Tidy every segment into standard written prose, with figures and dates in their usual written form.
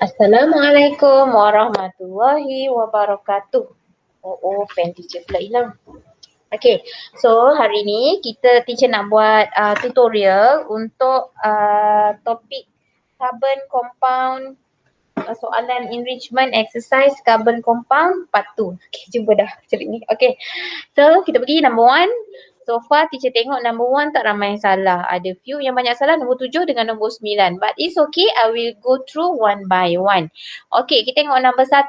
Assalamualaikum warahmatullahi wabarakatuh. Pen teacher pula hilang. Okay, so hari ni teacher nak buat tutorial untuk topik carbon compound, soalan enrichment exercise carbon compound part 2. Okay, jumpa dah celik ni. Okay, so kita pergi number 1. So far teacher tengok number 1 tak ramai yang salah. Ada few yang banyak salah, nombor 7 dengan nombor 9. But it's okay, I will go through one by one. Okay, kita tengok number 1.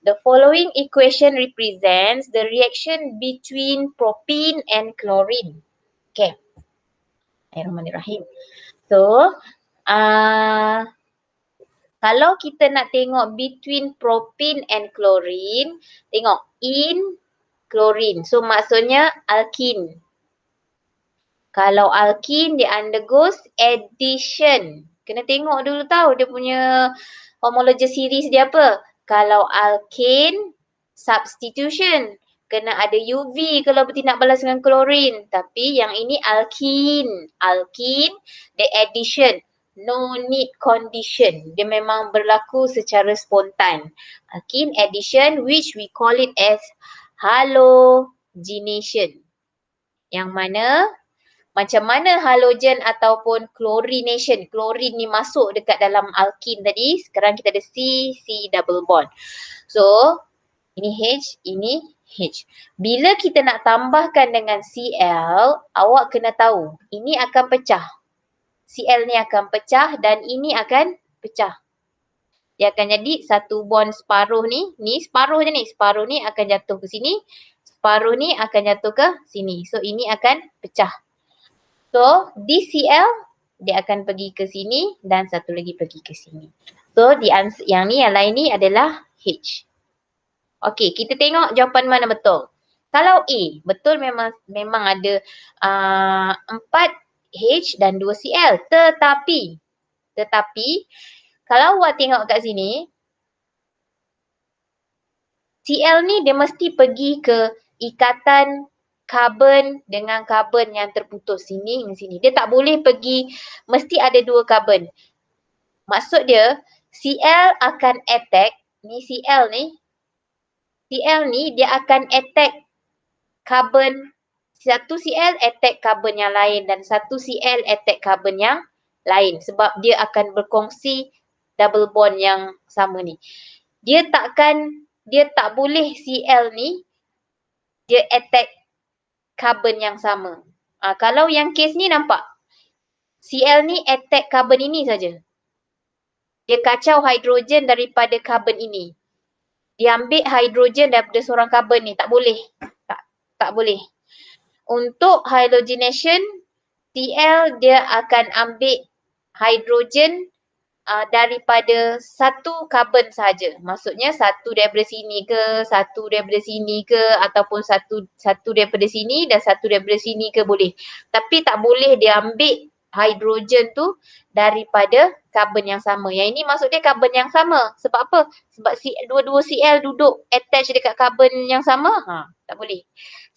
The following equation represents the reaction between propene and chlorine. Okay. Bismillahirrahmanirrahim. So, kalau kita nak tengok between propene and chlorine, tengok in chlorine. So maksudnya alkene. Kalau alkene dia undergoes addition. Kena tengok dulu tahu dia punya homology series dia apa. Kalau alkane substitution. Kena ada UV kalau berarti nak balas dengan chlorine. Tapi yang ini alkene. Alkene the addition. No need condition. Dia memang berlaku secara spontan. Alkene addition which we call it as halogenation. Yang mana macam mana halogen ataupun chlorination. Klorin ni masuk dekat dalam alkene tadi. Sekarang kita ada C double bond. So, ini H, ini H. Bila kita nak tambahkan dengan Cl, awak kena tahu ini akan pecah. Cl ni akan pecah dan ini akan pecah. Dia akan jadi satu bond separuh ni. Ni separuh je ni. Separuh ni akan jatuh ke sini. Separuh ni akan jatuh ke sini. So, ini akan pecah. So, DCl dia akan pergi ke sini dan satu lagi pergi ke sini. So, yang lain ni adalah H. Okey, kita tengok jawapan mana betul. Kalau A, betul memang ada 4 H dan 2 Cl. Tetapi kalau awak tengok kat sini, Cl ni dia mesti pergi ke ikatan karbon dengan karbon yang terputus sini dengan sini. Dia tak boleh pergi, mesti ada 2 karbon. Maksud dia, Cl akan attack, Cl ni dia akan attack karbon, satu Cl attack karbon yang lain dan satu Cl attack karbon yang lain sebab dia akan berkongsi double bond yang sama ni. Dia tak boleh Cl ni dia attack karbon yang sama. Kalau yang kes ni nampak, Cl ni attack karbon ini saja. Dia kacau hidrogen daripada karbon ini. Dia ambil hidrogen daripada seorang karbon ni. Tak boleh. Tak boleh. Untuk halogenation, Cl dia akan ambil hidrogen daripada satu karbon saja. Maksudnya satu daripada sini ke, satu daripada sini ke ataupun satu daripada sini dan satu daripada sini ke boleh. Tapi tak boleh dia ambil hidrogen tu daripada karbon yang sama. Yang ini maksud dia karbon yang sama. Sebab apa? Sebab dua-dua Cl duduk attach dekat karbon yang sama. Tak boleh.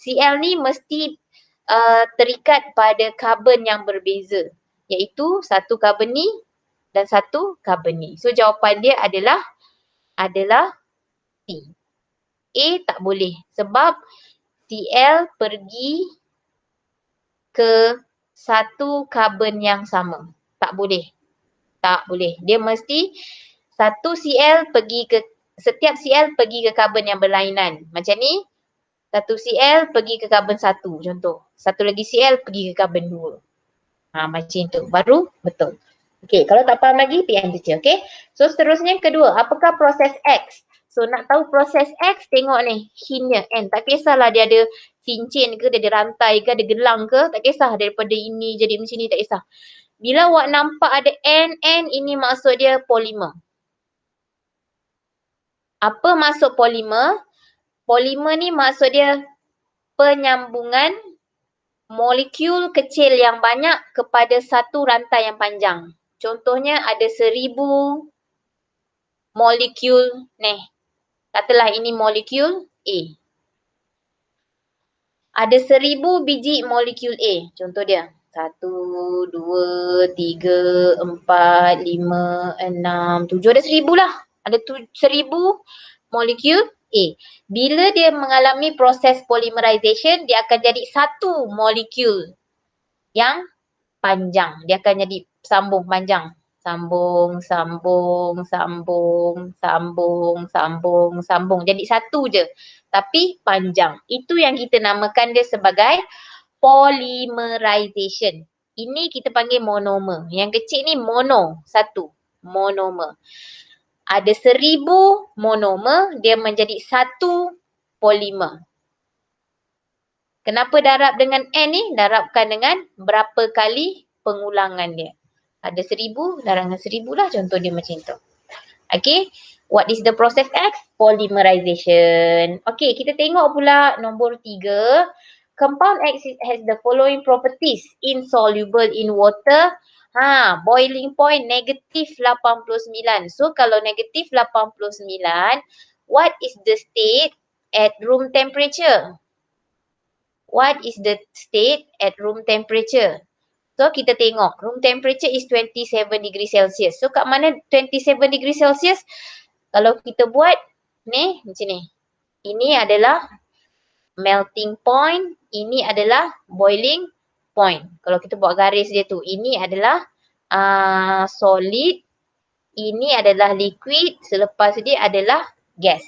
Cl ni mesti terikat pada karbon yang berbeza. Iaitu satu karbon ni dan satu karbon ni. So jawapan dia adalah C. A tak boleh sebab Cl pergi ke satu karbon yang sama. Tak boleh. Tak boleh. Dia mesti satu Cl setiap Cl pergi ke karbon yang berlainan. Macam ni, satu Cl pergi ke karbon 1 contoh. Satu lagi Cl pergi ke karbon 2. Macam tu. Baru betul. Okey, kalau tak faham lagi, PM teacher, okey? So, seterusnya yang kedua, apakah proses X? So, nak tahu proses X, tengok ni, hintnya N. Tak kisahlah dia ada cincin ke, dia ada rantai ke, ada gelang ke, tak kisah daripada ini jadi macam ni, tak kisah. Bila awak nampak ada N ini maksud dia polimer. Apa maksud polimer? Polimer ni maksud dia penyambungan molekul kecil yang banyak kepada satu rantai yang panjang. Contohnya ada 1000 molekul ni. Katalah ini molekul A. Ada 1000 biji molekul A. Contoh dia. 1, 2, 3, 4, 5, 6, 7. Ada 1,000 lah. Ada 1,000 molekul A. Bila dia mengalami proses polymerization, dia akan jadi satu molekul yang panjang. Dia akan jadi sambung panjang. Sambung, sambung, sambung, sambung, sambung, sambung. Jadi satu je. Tapi panjang. Itu yang kita namakan dia sebagai polymerization. Ini kita panggil monomer. Yang kecil ni mono, satu. Monomer. Ada 1,000 monomer, dia menjadi satu polimer. Kenapa darab dengan N ni? Darabkan dengan berapa kali pengulangan dia. Ada 1,000, darab dengan 1,000 lah, contoh dia macam tu. Okay, what is the process X? Polymerization. Okay, kita tengok pula nombor 3. Compound X has the following properties. Insoluble in water. Boiling point negatif 89. So, kalau negatif 89, what is the state at room temperature? What is the state at room temperature? So, kita tengok. Room temperature is 27 degree Celsius. So, kat mana 27 degree Celsius? Kalau kita buat ni, macam ni. Ini adalah melting point. Ini adalah boiling point. Kalau kita buat garis dia tu. Ini adalah solid. Ini adalah liquid. Selepas dia adalah gas.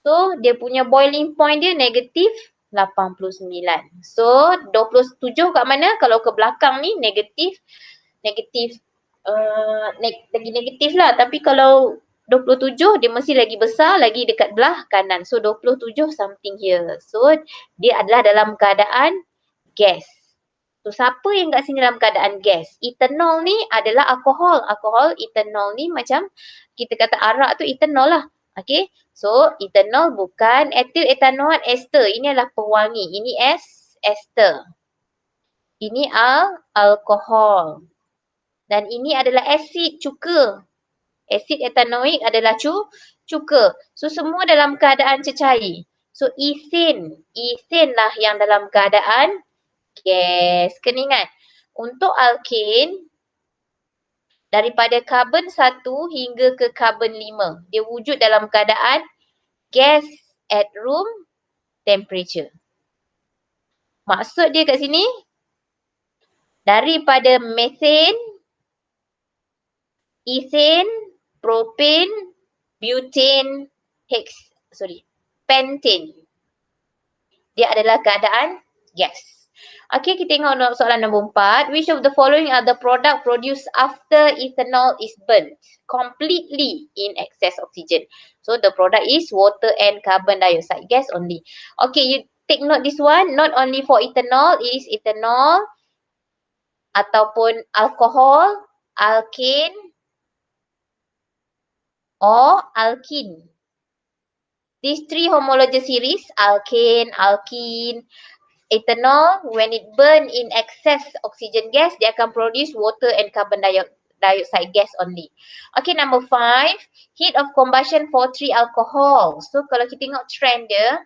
So, dia punya boiling point dia negatif 89. So, 27 kat mana? Kalau ke belakang ni negatif lagi negatif lah. Tapi kalau 27 dia mesti lagi besar, lagi dekat belah kanan. So, 27 something here. So, dia adalah dalam keadaan gas. So, siapa yang kat sini dalam keadaan gas? Ethanol ni adalah alkohol. Alkohol, ethanol ni macam kita kata arak tu ethanol lah. Okay, so ethanol bukan etil etanoat ester. Ini adalah pewangi. Ini ester. Ini alkohol. Dan ini adalah asid cuka. Asid etanoik adalah cuka. So semua dalam keadaan cecair. So ethane. Ethane lah yang dalam keadaan gas. Kena ingat. Untuk alkane, daripada karbon 1 hingga ke karbon 5. Dia wujud dalam keadaan gas at room temperature. Maksud dia kat sini, daripada methane, ethane, propane, butane, pentane. Dia adalah keadaan gas. Okay, kita tengok soalan nombor 4. Which of the following are the product produced after ethanol is burnt? Completely in excess oxygen. So, the product is water and carbon dioxide gas only. Okay, you take note this one. Not only for ethanol, it is ethanol ataupun alcohol, alkane or alkene. These three homologous series, alkane, alkene, ethanol, when it burn in excess oxygen gas, dia akan produce water and carbon dioxide gas only. Okay, number 5, heat of combustion for 3 alcohol. So, kalau kita tengok trend dia,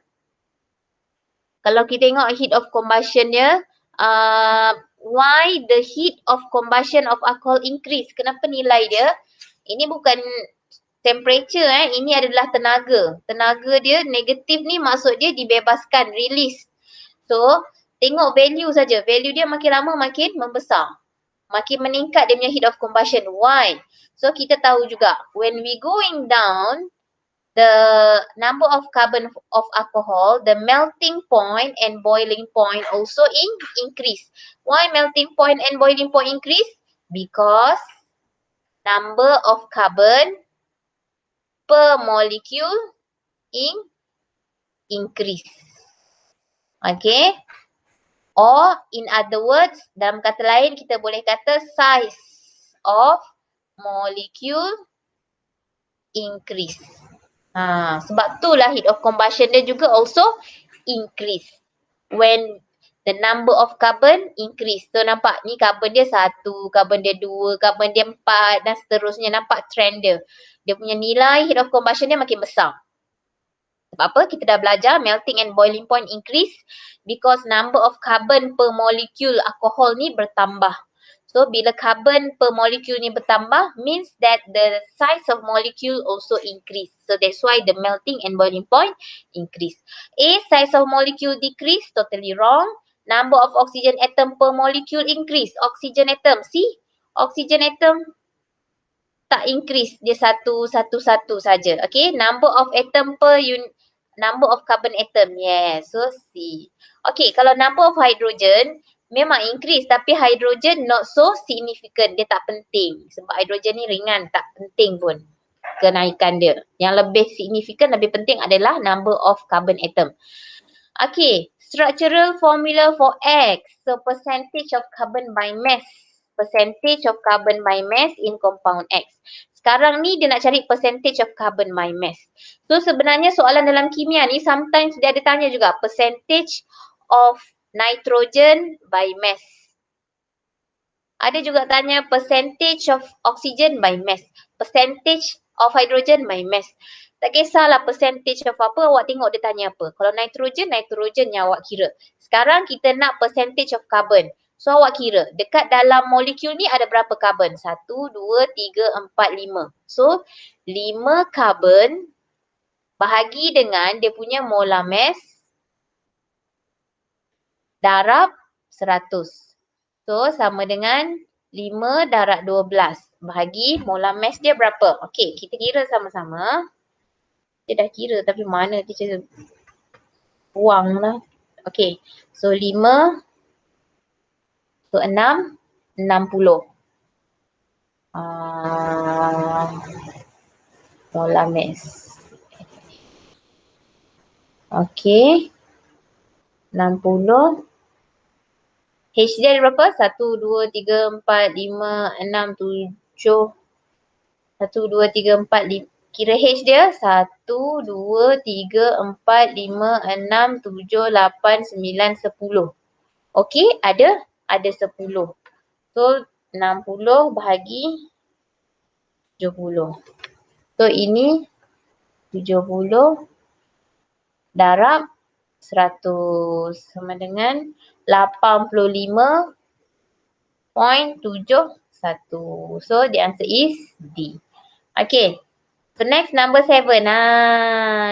kalau kita tengok heat of combustion dia, why the heat of combustion of alcohol increase? Kenapa nilai dia? Ini bukan temperature, ini adalah tenaga. Tenaga dia negatif ni maksud dia dibebaskan, release. So, tengok value saja. Value dia makin lama makin membesar. Makin meningkat dia punya heat of combustion. Why? So, kita tahu juga, when we going down, the number of carbon of alcohol, the melting point and boiling point also increase. Why melting point and boiling point increase? Because number of carbon per molecule increase. Okay. Or in other words, dalam kata lain kita boleh kata size of molecule increase. Sebab itulah heat of combustion dia juga also increase. When the number of carbon increase. So nampak ni carbon dia 1, carbon dia 2, carbon dia 4 dan seterusnya. Nampak trend dia. Dia punya nilai heat of combustion dia makin besar. Sebab apa? Kita dah belajar melting and boiling point increase because number of carbon per molecule alcohol ni bertambah. So bila carbon per molecule ni bertambah means that the size of molecule also increase. So that's why the melting and boiling point increase. A, size of molecule decrease, totally wrong. Number of oxygen atom per molecule increase. Oxygen atom, see? Oxygen atom tak increase, dia satu saja. Okay, number of atom per unit, number of carbon atom, yes, so C. Okay, kalau number of hydrogen memang increase tapi hydrogen not so significant, dia tak penting sebab hydrogen ni ringan, tak penting pun kenaikan dia. Yang lebih signifikan, lebih penting adalah number of carbon atom. Okay, structural formula for X, so percentage of carbon by mass. Percentage of carbon by mass in compound X. Sekarang ni dia nak cari percentage of carbon by mass. So sebenarnya soalan dalam kimia ni sometimes dia ada tanya juga percentage of nitrogen by mass. Ada juga tanya percentage of oxygen by mass. Percentage of hydrogen by mass. Tak kisahlah percentage of apa, awak tengok dia tanya apa. Kalau nitrogen, nitrogen yang awak kira. Sekarang kita nak percentage of carbon. So awak kira, dekat dalam molekul ni ada berapa carbon? 1, 2, 3, 4, 5. So 5 carbon bahagi dengan dia punya molar mass darab 100. So sama dengan 5 darab 12 bahagi molar mass dia berapa? Okey, kita kira sama-sama. Kita dah kira tapi mana teacher buang lah. Okey, so 5 so 6, 60. Molar mass. Okey, 60. H dia berapa? 1, 2, 3, 4, 5, 6, 7. 1, 2, 3, 4, 5. Kira H dia 1, 2, 3, 4, 5, 6, 7, 8, 9, 10. Okey, ada 10. So 60 bahagi 70. So ini 70 darab 100 sama dengan 85.71. So the answer is D. Okay. So next number 7.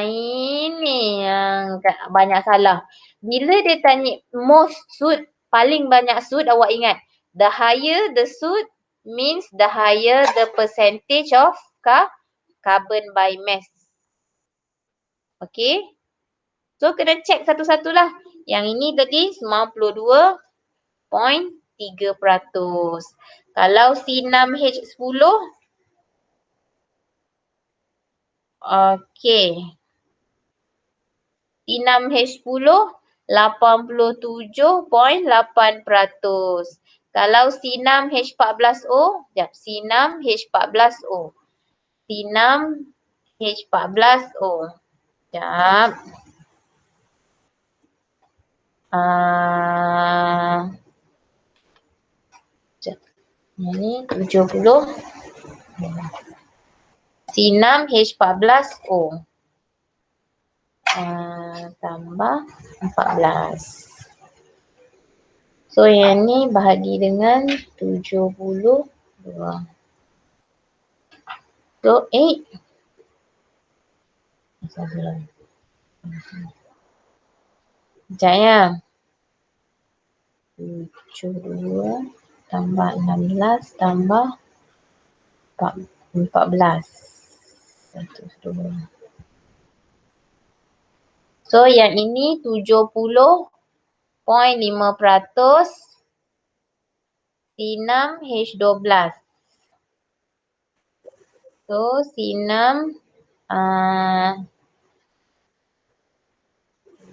Ini yang banyak salah. Bila dia tanya most soot, paling banyak soot, awak ingat. The higher the soot means the higher the percentage of carbon by mass. Okay. So kena check satu-satulah. Yang ini tadi 92.3%. Kalau C6H10, okey. C6H10 87.8%. Kalau C6H14O, sekejap, C6H14O. C6H14O. Sekejap. Ini 70. C6H14O. Tambah 14. So yang ni bahagi dengan 72. So 8. Sekejap ya. 72 tambah 16 tambah 14. 102. So yang ini 70.5%. C6H12. So C6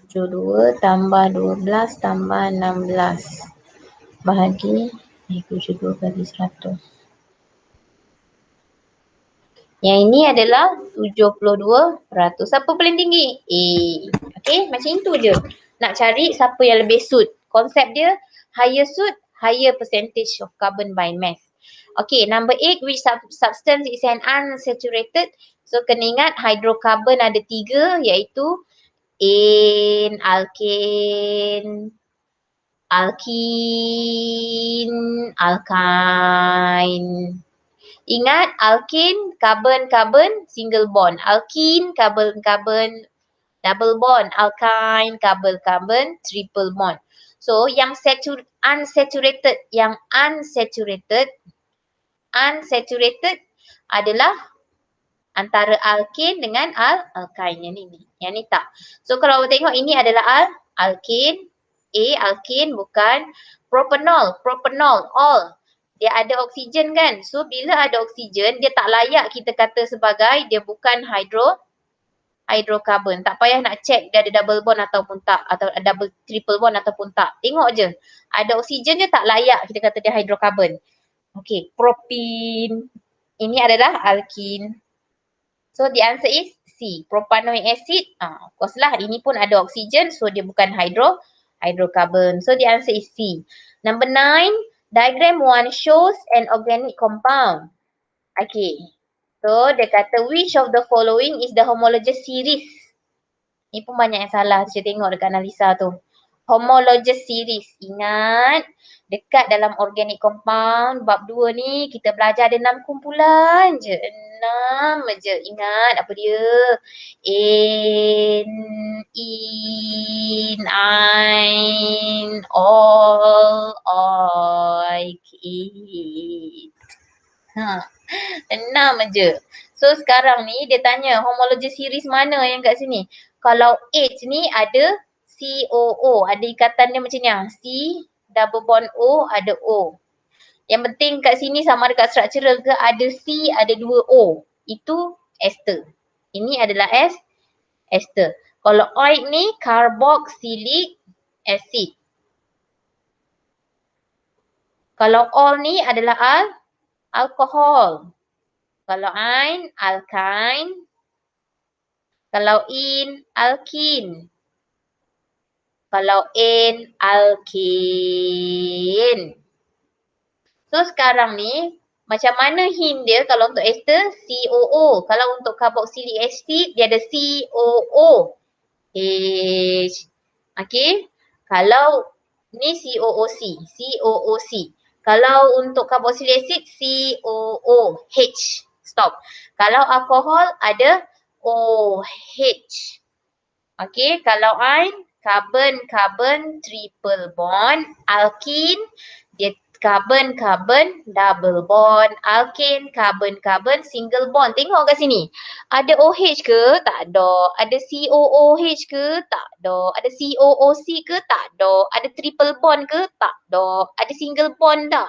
72 tambah 12 tambah 16 bahagi 72 kali 100. Yang ini adalah 72%. Siapa paling tinggi? A. Okay, macam itu je. Nak cari siapa yang lebih soot. Konsep dia higher soot, higher percentage of carbon by mass. Okay, number 8, which substance is an unsaturated So kena ingat hidrokarbon ada 3 iaitu ane, alkane, alkyne. Ingat alkane, carbon-carbon, single bond. Alkene, carbon-carbon, double bond. Alkyne, carbon-carbon, triple bond. So yang unsaturated adalah antara alkane dengan alkyne. Yang ni tak. So kalau awak tengok ini adalah alkane. Alkane bukan propanol, all. Dia ada oksigen kan. So bila ada oksigen dia tak layak kita kata sebagai dia bukan hidrokarbon. Tak payah nak check dia ada double bond ataupun tak atau double triple bond ataupun tak. Tengok je. Ada oksigen je tak layak kita kata dia hidrokarbon. Okay, propene. Ini adalah alkene. So the answer is C. Propanoic acid. Of course lah ini pun ada oksigen so dia bukan hydrocarbon. So the answer is C. Number 9. Diagram 1 shows an organic compound. Okay. So dia kata which of the following is the homologous series. Ni pun banyak yang salah saya tengok dekat analisa tu. Homologous series. Ingat dekat dalam organic compound bab 2 ni kita belajar ada 6 kumpulan je. 6 je. Ingat apa dia? Ane, ine, all, oik, 6 je. So sekarang ni dia tanya homologous series mana yang kat sini. Kalau H ni ada COO, ada ikatan dia macam ni. C double bond O ada O. Yang penting kat sini sama ada kat structural ke ada C ada 2 O. Itu ester. Ini adalah ester. Kalau oik ni carboxylic acid. Kalau all ni adalah alkohol. Kalau ine, alkyne. Kalau in, alkene. Kalau ane, alkane. So sekarang ni macam mana hint dia kalau untuk ester COO. Kalau untuk carboxylic acid dia ada COO. H. Okay. Kalau ni COOC. Kalau untuk carboxylic acid COOH. Stop. Kalau alkohol ada OH. Okay, kalau ine carbon-carbon triple bond, alkene dia carbon-carbon double bond, alkane carbon-carbon single bond. Tengok kat sini. Ada OH ke? Tak ada. Ada COOH ke? Tak ada. Ada COOC ke? Tak ada. Ada triple bond ke? Tak ada. Ada single bond tak?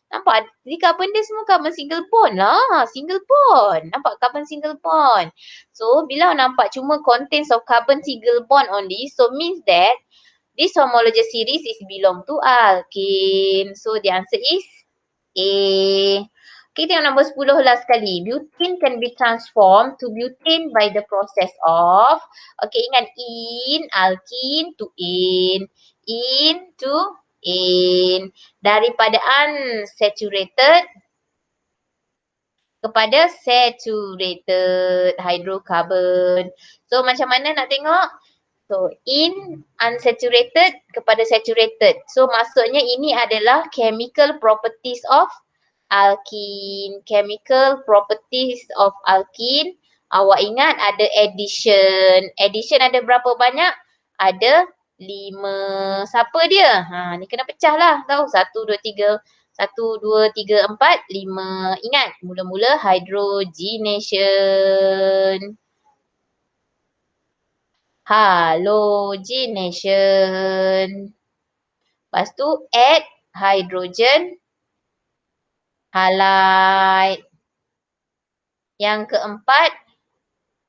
Nampak? Jadi carbon dia semua carbon single bond lah. Single bond. Nampak carbon single bond. So bila nampak cuma contents of carbon single bond only. So means that this homologous series is belong to alkene. So the answer is A. Okay, tengok nombor 10 lah sekali. Butane can be transformed to butane by the process of. Okay, ingat in, alkene to in to ane. Daripada unsaturated kepada saturated hydrocarbon. So macam mana nak tengok? So in unsaturated kepada saturated. So maksudnya ini adalah chemical properties of alkene. Chemical properties of alkene. Awak ingat ada addition. Addition ada berapa banyak? Ada 5. Siapa dia? Ni kena pecah lah. Tahu? 1, 2, 3. 1, 2, 3, 4, 5. Ingat, mula-mula hydrogenation. Halogenation. Lepas tu add hydrogen halide. Yang keempat,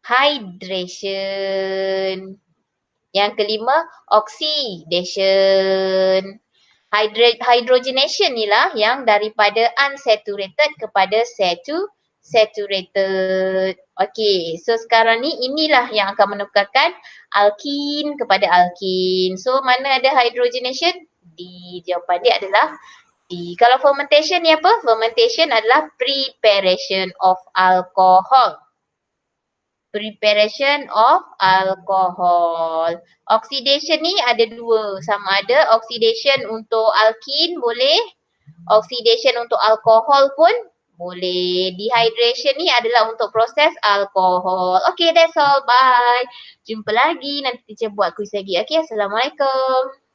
hydration. Yang kelima, oxidation. Hydrogenation ni lah yang daripada unsaturated kepada saturated. Okay, so sekarang ni inilah yang akan menukarkan alkene kepada alkene. So mana ada hydrogenation? D. Jawapan dia adalah D. Kalau fermentation ni apa? Fermentation adalah preparation of alcohol. Preparation of alcohol. Oxidation ni ada dua. Sama ada oxidation untuk alkin boleh. Oxidation untuk alkohol pun boleh. Dehydration ni adalah untuk proses alkohol. Okay, that's all. Bye. Jumpa lagi. Nanti teacher buat quiz lagi. Okay, Assalamualaikum.